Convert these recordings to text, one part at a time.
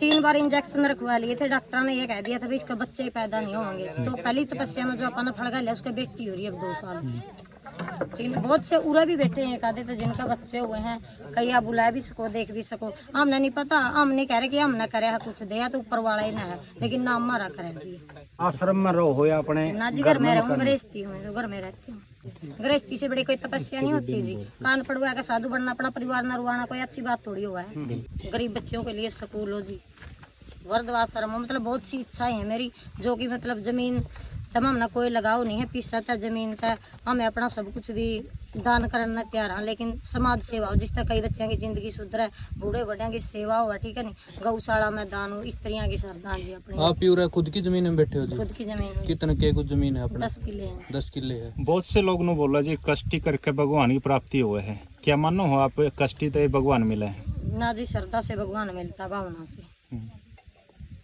3 बार injection रखवा लिए थे। डॉक्टर ने ये कह दिया था भी इसके बच्चे पैदा नहीं होंगे। तो पहली तपस्या में जो अपन ने फड़ लिया उसका बेटी हो रही है अब 2 साल। बहुत से उरा भी बैठे हैं एकाधे तो जिनका बच्चे हुए हैं। कई आप बुला भी सको, देख भी सको। हमने नहीं पता, हम नहीं कह रहे कि हमने करे है कुछ दिया तो ऊपर वाला ही ना है, लेकिन नाम हमारा करे दिए। आश्रम में रहो हो या अपने ना जी घर में रहूँ, गृहस्थी हूँ तो घर में रहती हूँ। गृहस्थी से बड़ी कोई तपस्या नहीं होती जी। कान पड़वा का साधु बनना, अपना परिवार न रुआना कोई अच्छी बात थोड़ी हुआ है। गरीब बच्चों के लिए स्कूल हो जी, वृद्धाश्रम हो, मतलब बहुत सी इच्छाएं हैं मेरी। जो कि मतलब जमीन तमाम ना कोई लगाव नहीं है, पीछा था जमीन का। हमें अपना सब कुछ भी दान करना तैयार है, लेकिन समाज सेवा हो जिस तक कई बच्चों की जिंदगी सुधरे, बूढ़े बड़िया की सेवा हो, ठीक है नहीं, गौशाला में दान हो, स्त्रियां की सरदान जी अपनी। आप पूरा खुद की जमीन में बैठे हो जी? खुद की जमीन में। कितने के कुछ जमीन है अपना? 10 किले हैं। 10 किले है। बहुत से लोग ने बोला जी कष्टी करके भगवान की प्राप्ति हुए है, क्या मानो हो आप कष्टी तो भगवान मिले है? ना जी, श्रद्धा से भगवान मिलता, भावना से।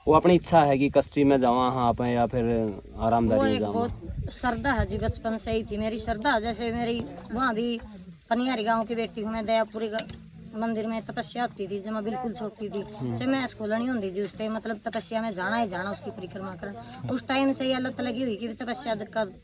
वो अपनी इच्छा है कि कष्टी में जावा हाँ पे या फिर वो आरामदारी एक जावा। बहुत श्रद्धा है जी, बचपन से ही थी मेरी श्रद्धा। जैसे मेरी वहाँ भी पनियारी गांव की बेटी हूँ मैं, दयापुरी मंदिर में तपस्या होती थी जब मैं बिल्कुल छोटी थी। जब मैं स्कूल नहीं होती थी उस टाइम, मतलब तपस्या में जाना ही जाना, उसकी परिक्रमा करना। उस टाइम से ये लत लगी हुई कि तपस्या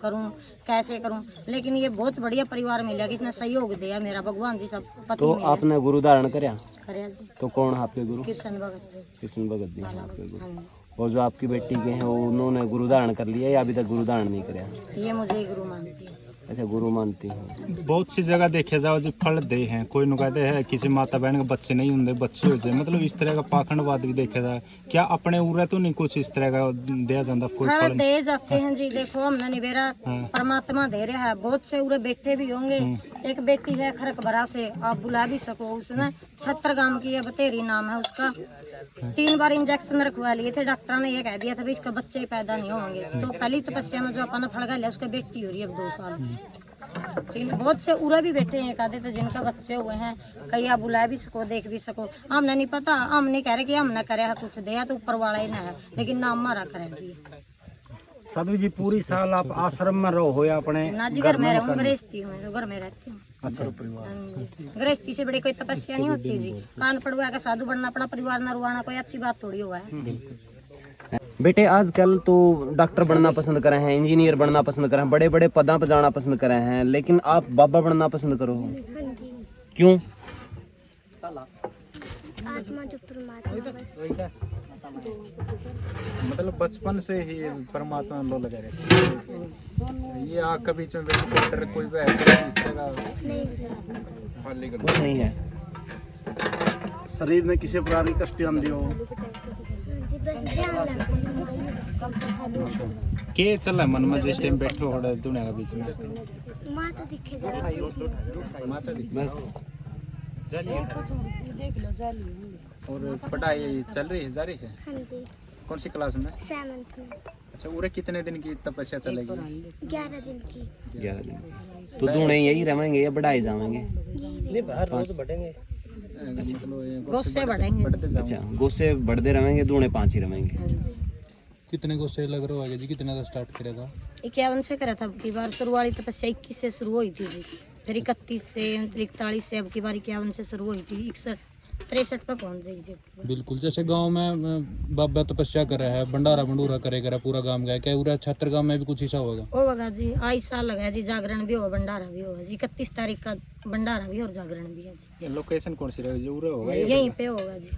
करूँ, कैसे करूँ। लेकिन ये बहुत बढ़िया परिवार मिला कि इसने सहयोग दिया मेरा, भगवान जी सब पति तो मिले। आपने गुरु धारण करया? करे जी। तो कौन है आपके गुरु? कृष्ण भगत। कृष्ण भगत जी हैं आपके गुरु। हाँ और जो आपकी बेटी के हैं वो उन्होंने गुरु धारण कर लिया या अभी तक गुरु धारण नहीं करया? जी, ये मुझे ही गुरु मानती है। अच्छा, गुरु मानती हैं। बहुत सी जगह देखे जाओ जी फल दे हैं, कोई नु कहते हैं किसी माता बहन के बच्चे नहीं होंगे, बच्चे हो जाए, मतलब इस तरह का पाखंडवाद भी देखे जाए। क्या अपने उरे तो नहीं कुछ इस तरह का दिया जाता कोई फल फल? दे जाते हैं जी। देखो हमने निवेरा परमात्मा दे रहा है, बहुत से उरे बैठे भी होंगे। एक बेटी है खरकबरा से, आप बुला भी सको, उसने छत्रगाम की है, बतेरी नाम है उसका। 3 बार इंजेक्शन रखवा लिए थे। डॉक्टर ने ये कह दिया था भी इसका बच्चे पैदा नहीं होंगे। तो पहली तपस्या में जो अपन ने फड़ लिया उसका बेटी हो रही है अब 2 साल। बहुत से उरा भी बैठे हैं एकाधे तो जिनका बच्चे हुए हैं। कई आप बुला भी सको, देख भी सको। हमने नहीं पता, हम नहीं कह रहे कि हमने करे है कुछ दिया तो ऊपर वाला ही ना है, लेकिन नाम हमारा करे दिए। साधु जी पूरी साल आप आश्रम में रहो हो या अपने ना जी घर में रहूँ, गृहस्थी हूँ तो घर में रहती हूँ। अच्छा, हाँ जी, गृहस्थी से बड़ी कोई तपस्या नहीं होती जी। कान पड़वा का साधु बनना, अपना परिवार न रुआना कोई अच्छी बात थोड़ी हुआ है। बेटे आजकल तो डॉक्टर बनना पसंद करे हैं, इंजीनियर बनना पसंद करे हैं, बड़े बड़े पदों पर जाना पसंद करे हैं, लेकिन आप बाबा बनना पसंद करो? क्यों? आत्मा जो परमात्मा बस। मतलब बचपन से ही परमात्मा में लो लगे रहते। ये आग के बीच में डॉक्टर कोई भी है इस तरह का कुछ नहीं है। शरीर में किसी प्रकार की कष्ट आंदी हो? जी बस ध्यान लगता के चल है मन में जिस टाइम बैठो हो दुनिया के बीच में? माता दिखे जा माता दी बस और पढ़ाई चल रही है, जारी है? हाँ जी, कौन सी क्लास में? 7th में। अच्छा, उरे कितने दिन की तपस्या चलेगी? 11 दिन की। 11 दिन। तो दूने यही रहेंगे या बढ़ाए जाएंगे? गुस्से बढ़ेंगे। अच्छा, गुस्से बढ़ते रहेंगे, दूने 5 ही रहेंगे। कितने को से लग रहा है जी? कितने का स्टार्ट करेगा? 51 से करा था अब की बार। शुरुआती तपस्या 21 से शुरू हुई थी जी, फिर 31 से 41 से, अब की बार 51 से शुरू हुई थी, 61 63 पे पहुंच जाएगी। बिल्कुल, जैसे गांव में बाबा तपस्या कर रहा है, भंडारा भंडूरा करेगा पूरा गांव गया, क्या पूरा छत्र गांव में भी कुछ ऐसा होगा? ओ होगा जी, आई साल लगा जी, जागरण भी होगा, भंडारा भी होगा जी। 31 तारीख का भंडारा भी और जागरण भी है जी। लोकेशन कौन सी रहेगी? उरे होगा? यहीं पे होगा जी।